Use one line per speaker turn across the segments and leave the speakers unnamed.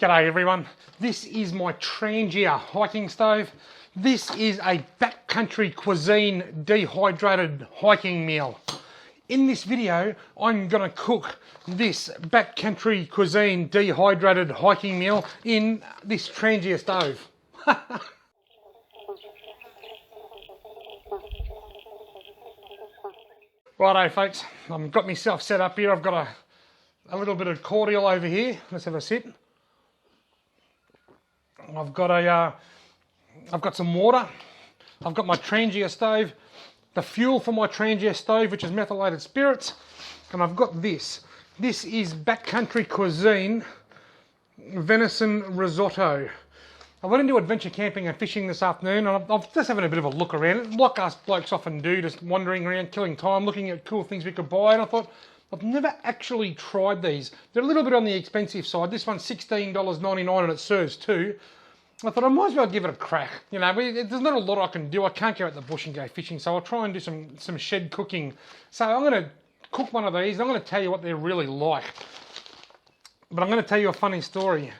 G'day everyone, this is my Trangia hiking stove. This is a Back Country Cuisine dehydrated hiking meal. In this video, I'm going to cook this Back Country Cuisine dehydrated hiking meal in this Trangia stove. Righto folks, I've got myself set up here. I've got a little bit of cordial over here. Let's have a sip. I've got some water. I've got my Trangia stove, the fuel for my Trangia stove, which is methylated spirits, and I've got this. This is Back Country Cuisine Venison Rissoto. I went into adventure camping and fishing this afternoon, and I'm just having a bit of a look around, like us blokes often do, just wandering around, killing time, looking at cool things we could buy, and I thought, I've never actually tried these. They're a little bit on the expensive side. This one's $16.99 and it serves two. I thought I might as well give it a crack. You know, there's not a lot I can do. I can't go out the bush and go fishing, so I'll try and do some shed cooking. So I'm going to cook one of these. I'm going to tell you what they're really like. But I'm going to tell you a funny story.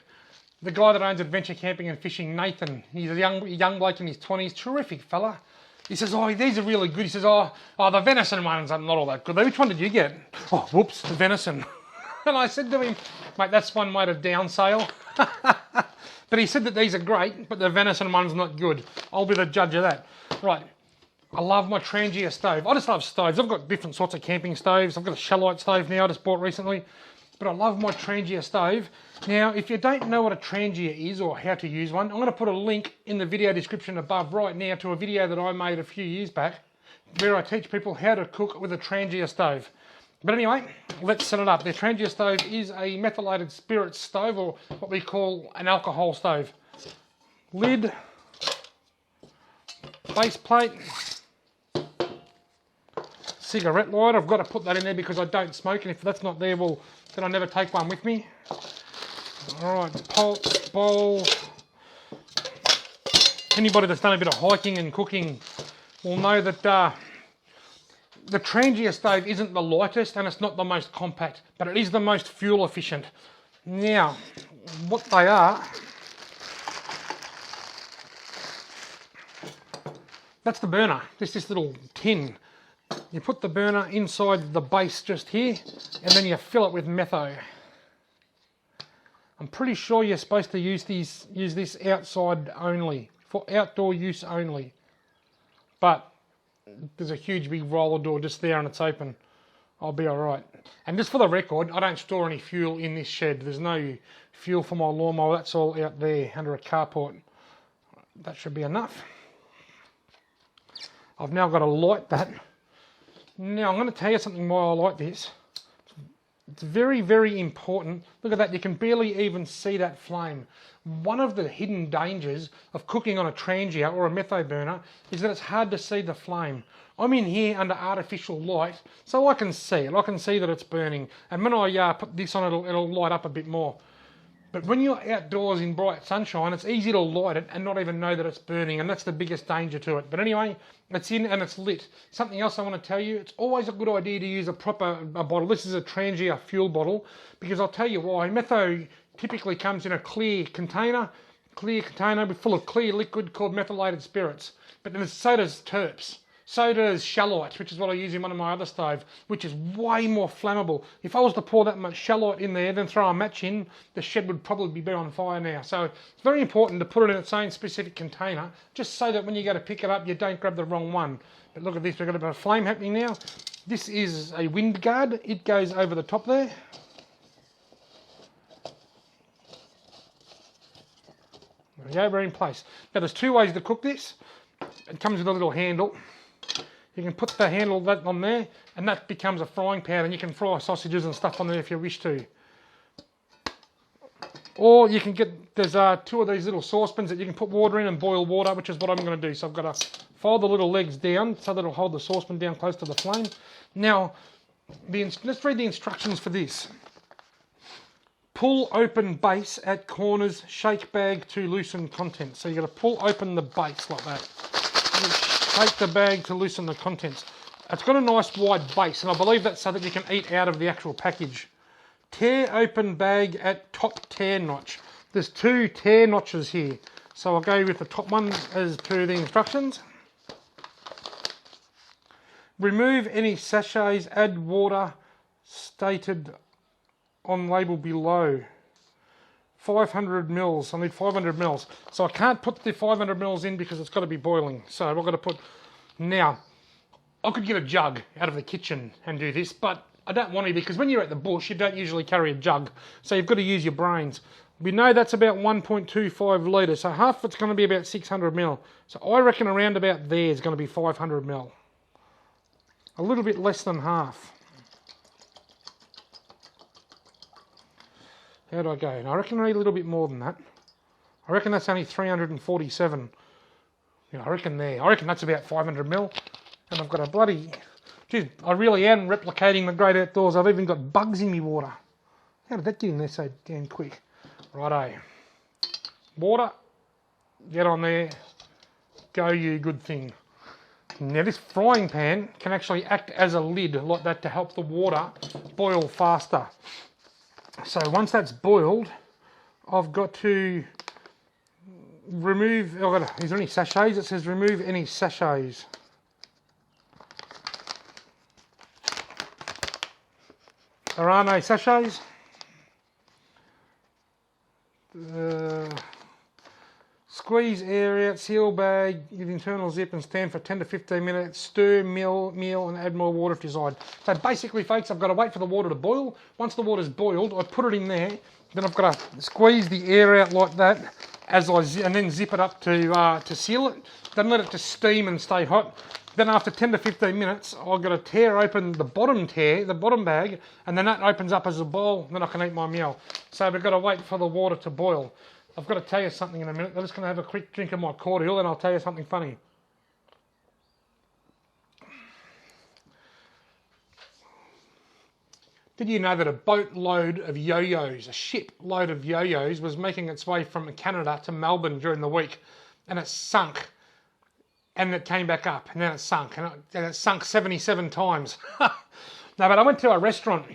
The guy that owns Adventure Camping and Fishing, Nathan, he's a young bloke in his 20s, terrific fella. He says, oh, these are really good. He says, oh, the venison ones are not all that good. Which one did you get? Oh, whoops, the venison. And I said to him, mate, that's one way to downsale. But he said that these are great, but the venison one's not good. I'll be the judge of that. Right, I love my Trangia stove. I just love stoves. I've got different sorts of camping stoves. I've got a shellite stove now I just bought recently. But I love my Trangia stove. Now, if you don't know what a Trangia is or how to use one, I'm going to put a link in the video description above right now to a video that I made a few years back where I teach people how to cook with a Trangia stove. But anyway, let's set it up. The Trangia stove is a methylated spirits stove, or what we call an alcohol stove. Lid, base plate, cigarette lighter. I've got to put that in there because I don't smoke, and if that's not there, well, then I never take one with me. Alright, pot, bowl. Anybody that's done a bit of hiking and cooking will know that the Trangia stove isn't the lightest and it's not the most compact, but it is the most fuel efficient. Now, what they are, that's the burner, this little tin. You put the burner inside the base just here, and then you fill it with metho. I'm pretty sure you're supposed to use this outside only, for outdoor use only. But there's a huge big roller door just there and it's open. I'll be alright. And just for the record, I don't store any fuel in this shed. There's no fuel for my lawnmower. That's all out there under a carport. That should be enough. I've now got to light that. Now I'm going to tell you something why I like this. It's very, very important. Look at that, you can barely even see that flame. One of the hidden dangers of cooking on a Trangia or a metho burner is that it's hard to see the flame. I'm in here under artificial light, so I can see it. I can see that it's burning. And when I put this on, it'll light up a bit more. But when you're outdoors in bright sunshine, it's easy to light it and not even know that it's burning, and that's the biggest danger to it. But anyway, it's in and it's lit. Something else I want to tell you, it's always a good idea to use a proper bottle. This is a Trangia fuel bottle, because I'll tell you why. Metho typically comes in a clear container full of clear liquid called methylated spirits. But then so does terps. So does shellite, which is what I use in one of my other stoves, which is way more flammable. If I was to pour that much shellite in there, then throw a match in, the shed would probably be on fire now. So it's very important to put it in its own specific container, just so that when you go to pick it up, you don't grab the wrong one. But look at this, we've got a bit of flame happening now. This is a wind guard. It goes over the top there. There we go, we're in place. Now there's two ways to cook this. It comes with a little handle. You can put the handle that on there, and that becomes a frying pan, and you can fry sausages and stuff on there if you wish to. Or you can get, there's two of these little saucepans that you can put water in and boil water, which is what I'm going to do. So I've got to fold the little legs down so that it'll hold the saucepan down close to the flame. Now, let's read the instructions for this. Pull open base at corners, shake bag to loosen contents. So you've got to pull open the base like that. Shake the bag to loosen the contents. It's got a nice wide base, and I believe that's so that you can eat out of the actual package. Tear open bag at top tear notch. there's 2 tear notches here. So I'll go with the top one as per the instructions. Remove any sachets, add water, stated on label below. 500 mils, I need 500 mils. So I can't put the 500 mils in because it's got to be boiling. So I've got to put, now, I could get a jug out of the kitchen and do this, but I don't want to because when you're at the bush, you don't usually carry a jug. So you've got to use your brains. We know that's about 1.25 litres, so half of it's going to be about 600 mil. So I reckon around about there is going to be 500 mil. A little bit less than half. How do I go? I reckon I need a little bit more than that. I reckon that's only 347. Yeah, I reckon there. I reckon that's about 500 mil. And I've got a bloody... Geez, I really am replicating the great outdoors. I've even got bugs in my water. How did that get in there so damn quick? Righto. Water. Get on there. Go you good thing. Now this frying pan can actually act as a lid like that to help the water boil faster. So once that's boiled, I've got to remove, is there any sachets? It says remove any sachets. There are no sachets. Squeeze air out, seal bag, with internal zip and stand for 10 to 15 minutes. Stir, meal and add more water if desired. So basically, folks, I've got to wait for the water to boil. Once the water's boiled, I put it in there. Then I've got to squeeze the air out like that, and then zip it up to seal it. Then let it just steam and stay hot. Then after 10 to 15 minutes, I've got to tear open the bottom bag, and then that opens up as a bowl. Then I can eat my meal. So we've got to wait for the water to boil. I've got to tell you something in a minute. I'm just going to have a quick drink of my cordial and I'll tell you something funny. Did you know that a boatload of yo-yos, a ship load of yo-yos, was making its way from Canada to Melbourne during the week, and it sunk, and it came back up, and then it sunk, and it sunk 77 times. No, but I went to a restaurant.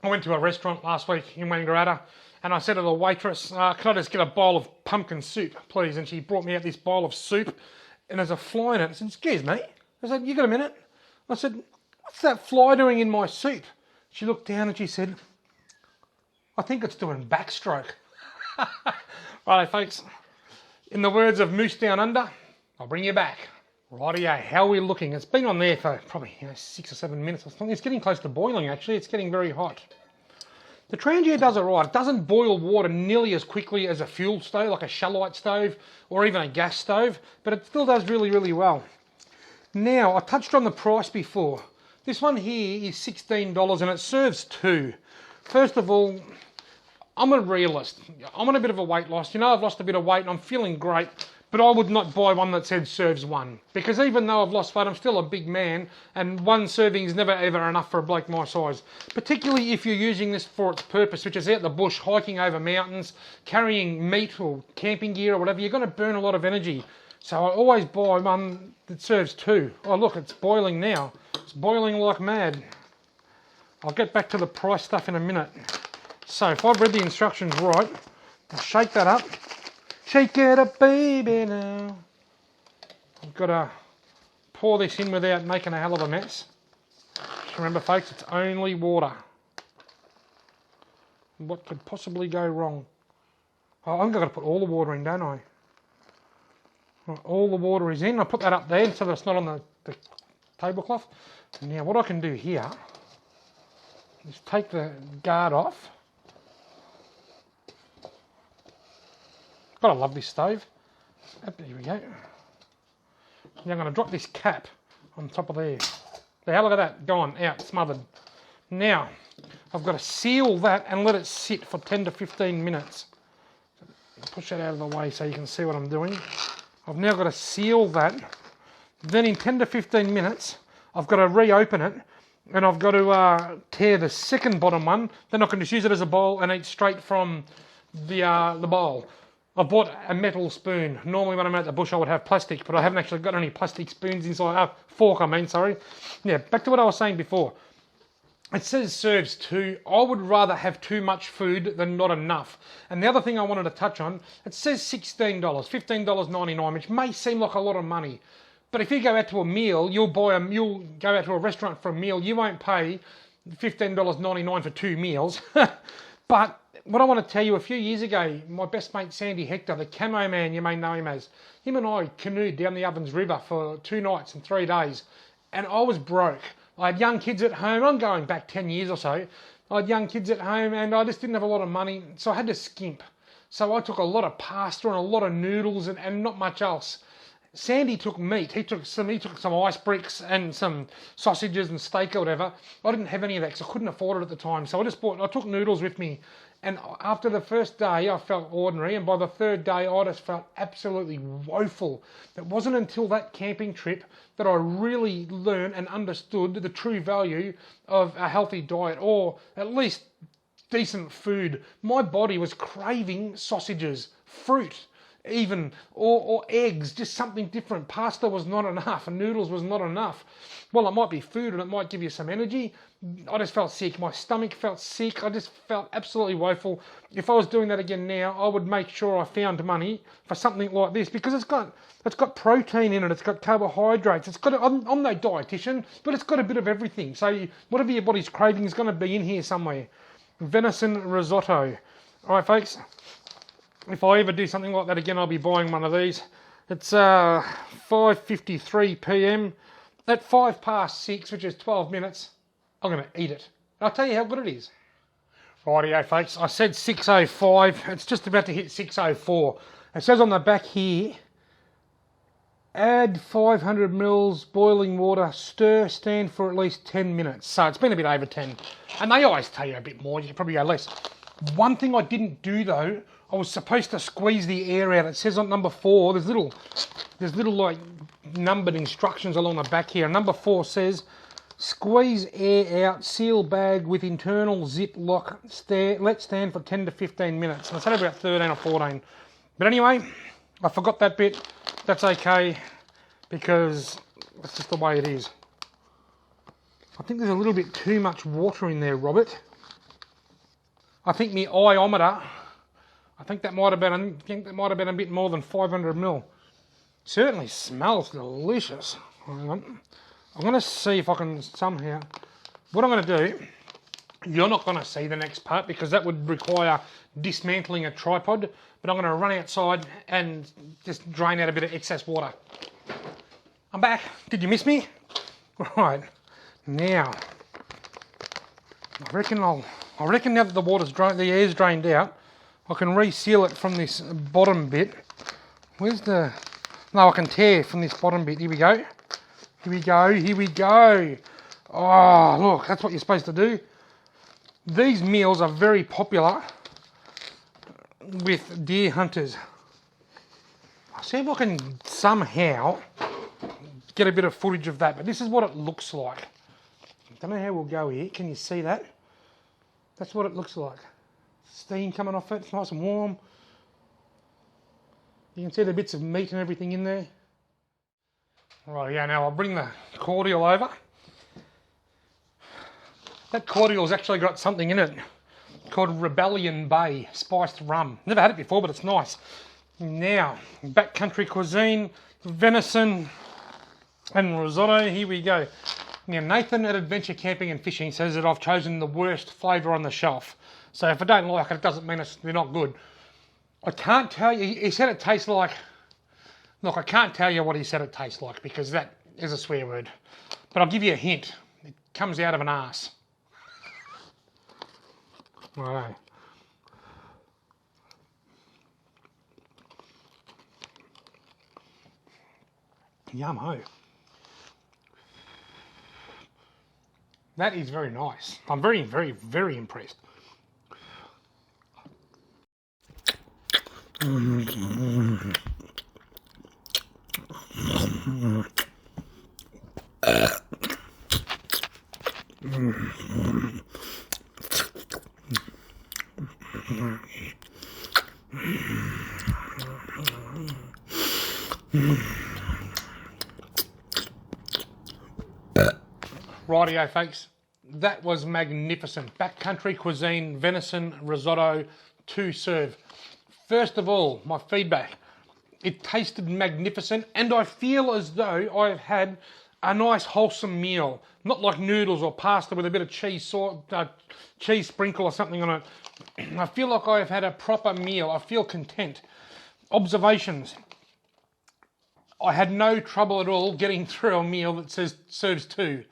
Last week in Wangaratta, and I said to the waitress, can I just get a bowl of pumpkin soup, please? And she brought me out this bowl of soup, and there's a fly in it. I said, excuse me. I said, you got a minute? I said, what's that fly doing in my soup? She looked down and she said, I think it's doing backstroke. Righto, folks. In the words of Moose Down Under, I'll bring you back. Rightio, how are we looking? It's been on there for probably 6 or 7 minutes or something. It's getting close to boiling, actually. It's getting very hot. The Trangia does it right. It doesn't boil water nearly as quickly as a fuel stove, like a shellite stove or even a gas stove, but it still does really, really well. Now, I touched on the price before. This one here is $16 and it serves 2. First of all, I'm a realist. I'm on a bit of a weight loss. You know, I've lost a bit of weight and I'm feeling great, but I would not buy one that said serves 1. Because even though I've lost weight, I'm still a big man, and 1 serving is never ever enough for a bloke my size. Particularly if you're using this for its purpose, which is out in the bush, hiking over mountains, carrying meat or camping gear or whatever. You're going to burn a lot of energy. So I always buy one that serves 2. Oh look, it's boiling now. It's boiling like mad. I'll get back to the price stuff in a minute. So if I've read the instructions right, I'll shake that up. Shake it up, baby, now. I've got to pour this in without making a hell of a mess. Just remember, folks, it's only water. What could possibly go wrong? Oh, I've got to put all the water in, don't I? All the water is in. I put that up there so that it's not on the tablecloth. Now, what I can do here is take the guard off. God, I love this stove. There we go. Now I'm going to drop this cap on top of there. The hell, look at that, gone, out, smothered. Now, I've got to seal that and let it sit for 10 to 15 minutes. Push that out of the way so you can see what I'm doing. I've now got to seal that. Then in 10 to 15 minutes, I've got to reopen it, and I've got to tear the second bottom one. Then I can just use it as a bowl and eat straight from the bowl. I bought a metal spoon. Normally when I'm at the bush I would have plastic, but I haven't actually got any plastic spoons inside. Fork, I mean, sorry. Yeah, back to what I was saying before. It says serves 2. I would rather have too much food than not enough. And the other thing I wanted to touch on, it says $16, $15.99, which may seem like a lot of money. But if you go out to a meal, you'll go out to a restaurant for a meal, you won't pay $15.99 for 2 meals. But what I want to tell you, a few years ago, my best mate Sandy Hector, the camo man you may know him as, him and I canoed down the Ovens River for 2 nights and 3 days. And I was broke. I had young kids at home. I'm going back 10 years or so. I had young kids at home and I just didn't have a lot of money. So I had to skimp. So I took a lot of pasta and a lot of noodles and not much else. Sandy took meat. He took some ice bricks and some sausages and steak or whatever. I didn't have any of that because I couldn't afford it at the time. So I took noodles with me. And after the first day, I felt ordinary. And by the third day, I just felt absolutely woeful. It wasn't until that camping trip that I really learned and understood the true value of a healthy diet, or at least decent food. My body was craving sausages, fruit, even, or eggs, just something different. Pasta was not enough, and noodles was not enough. Well, it might be food and it might give you some energy. I just felt sick. My stomach felt sick. I just felt absolutely woeful. If I was doing that again now, I would make sure I found money for something like this, because it's got protein in it. It's got carbohydrates. I'm no dietitian, but it's got a bit of everything. So whatever your body's craving is going to be in here somewhere. Venison Rissoto. All right, folks. If I ever do something like that again, I'll be buying one of these. It's 5:53 p.m. At 6:05, which is 12 minutes, I'm going to eat it. I'll tell you how good it is. Rightio, folks. I said 6:05. It's just about to hit 6:04. It says on the back here, add 500 mils boiling water, stir, stand for at least 10 minutes. So it's been a bit over 10. And they always tell you a bit more. You can probably go less. One thing I didn't do though, I was supposed to squeeze the air out. It says on number 4, there's little like numbered instructions along the back here. Number 4 says, squeeze air out, seal bag with internal zip lock, let stand for 10 to 15 minutes. And I said about 13 or 14. But anyway, I forgot that bit. That's okay, because that's just the way it is. I think there's a little bit too much water in there, Robert. I think my iometer, I think that might have been a bit more than 500 mil. Certainly smells delicious. Hang on. I'm going to see if I can somehow... What I'm going to do, you're not going to see the next part because that would require dismantling a tripod, but I'm going to run outside and just drain out a bit of excess water. I'm back. Did you miss me? Right. Now, I reckon now that the air's drained out, I can reseal it from this bottom bit. No, I can tear from this bottom bit. Here we go. Here we go. Oh, look, that's what you're supposed to do. These meals are very popular with deer hunters. I'll see if I can somehow get a bit of footage of that, but this is what it looks like. I don't know how we'll go here. Can you see that? That's what it looks like. Steam coming off it. It's nice and warm. You can see the bits of meat and everything in there. Right, yeah, now I'll bring the cordial over. That cordial's actually got something in it called Rebellion Bay spiced rum. Never had it before, but it's nice. Now, Back Country Cuisine, venison and risotto. Here we go. Now, Nathan at Adventure Camping and Fishing says that I've chosen the worst flavour on the shelf. So if I don't like it, it doesn't mean they're not good. I can't tell you, he said it tastes like, look, I can't tell you what he said it tastes like because that is a swear word. But I'll give you a hint. It comes out of an arse. Righto. Yum-ho. That is very nice. I'm very, very, very impressed. Rightio, folks. that was magnificent. Back Country Cuisine Venison Risotto 2-serve. First of all, my feedback. It tasted magnificent, and I feel as though I've had a nice wholesome meal. Not like noodles or pasta with a bit of cheese cheese sprinkle or something on it. I feel like I've had a proper meal. I feel content. Observations. I had no trouble at all getting through a meal that says serves 2.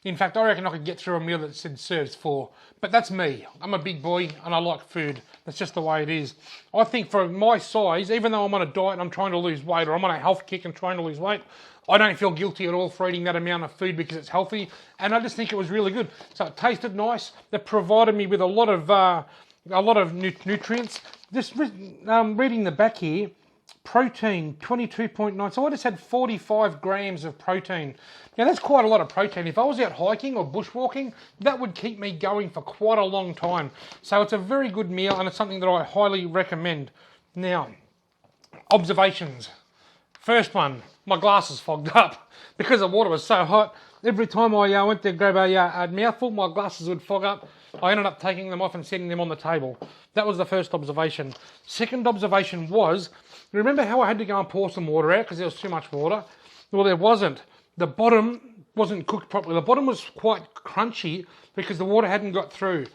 In fact, I reckon I could get through a meal that said serves 4. But that's me. I'm a big boy and I like food. That's just the way it is. I think for my size, even though I'm on a diet and I'm trying to lose weight, or I'm on a health kick and trying to lose weight, I don't feel guilty at all for eating that amount of food because it's healthy. And I just think it was really good. So it tasted nice. It provided me with a lot of nutrients. Just reading the back here, protein 22.9, so I just had 45 grams of protein. Now that's quite a lot of protein. If I was out hiking or bushwalking, that would keep me going for quite a long time. So it's a very good meal and it's something that I highly recommend. Now, observations. First one, my glasses fogged up because the water was so hot. Every time I went to grab a mouthful, my glasses would fog up. I ended up taking them off and setting them on the table. That was the first observation. Second observation was, remember how I had to go and pour some water out because there was too much water? Well, there wasn't. The bottom wasn't cooked properly. The bottom was quite crunchy because the water hadn't got through.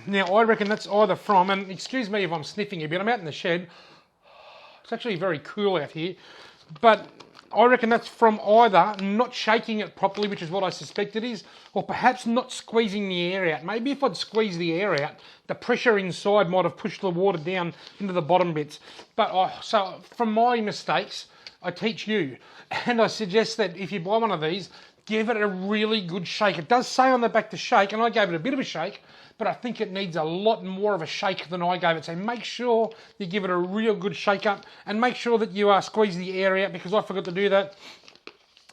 Now, I reckon that's either from, and excuse me if I'm sniffing a bit, I'm out in the shed. It's actually very cool out here. But I reckon that's from either not shaking it properly, which is what I suspect it is, or perhaps not squeezing the air out. Maybe if I'd squeezed the air out, the pressure inside might have pushed the water down into the bottom bits. But so from my mistakes, I teach you. And I suggest that if you buy one of these, give it a really good shake. It does say on the back to shake, and I gave it a bit of a shake, but I think it needs a lot more of a shake than I gave it. So make sure you give it a real good shake up, and make sure that you squeeze the air out, because I forgot to do that.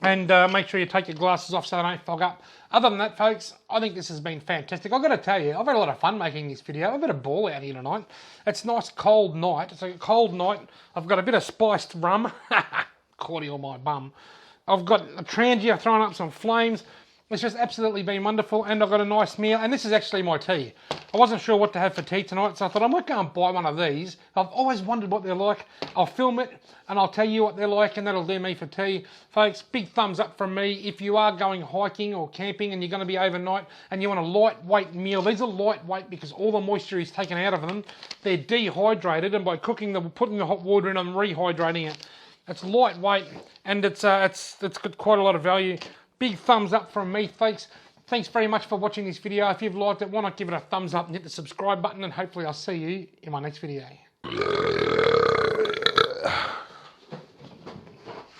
And make sure you take your glasses off so they don't fog up. Other than that, folks, I think this has been fantastic. I've got to tell you, I've had a lot of fun making this video. I've had a ball out here tonight. It's a nice cold night. It's a cold night. I've got a bit of spiced rum. Cordial my bum. I've got a Trangia throwing up some flames. It's just absolutely been wonderful, and I've got a nice meal, and this is actually my tea. I wasn't sure what to have for tea tonight, so I thought I might go and buy one of these. I've always wondered what they're like. I'll film it, and I'll tell you what they're like, and that'll do me for tea. Folks, big thumbs up from me. If you are going hiking or camping and you're going to be overnight and you want a lightweight meal, these are lightweight because all the moisture is taken out of them. They're dehydrated, and by cooking them, putting the hot water in them, rehydrating it. It's lightweight, and it's got quite a lot of value. Big thumbs up from me, folks. Thanks very much for watching this video. If you've liked it, why not give it a thumbs up and hit the subscribe button, and hopefully I'll see you in my next video.